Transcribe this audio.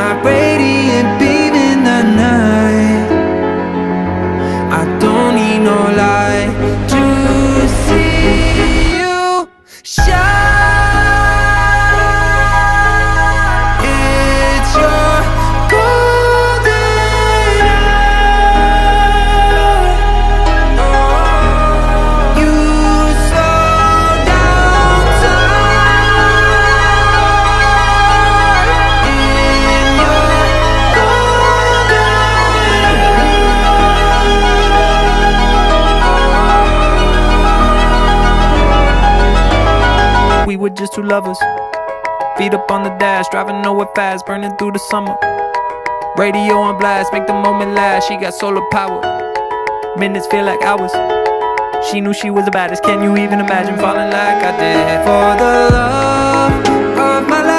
my radiant beam in the night. I don't need no light to see you shine. It's your golden hour. You slow down time in your golden hour. We were just two lovers, feet up on the dash, driving nowhere fast, burning through the summer. Radio on blast, make the moment last. She got solar power, minutes feel like hours. She knew she was the baddest. Can you even imagine falling like I did? For the love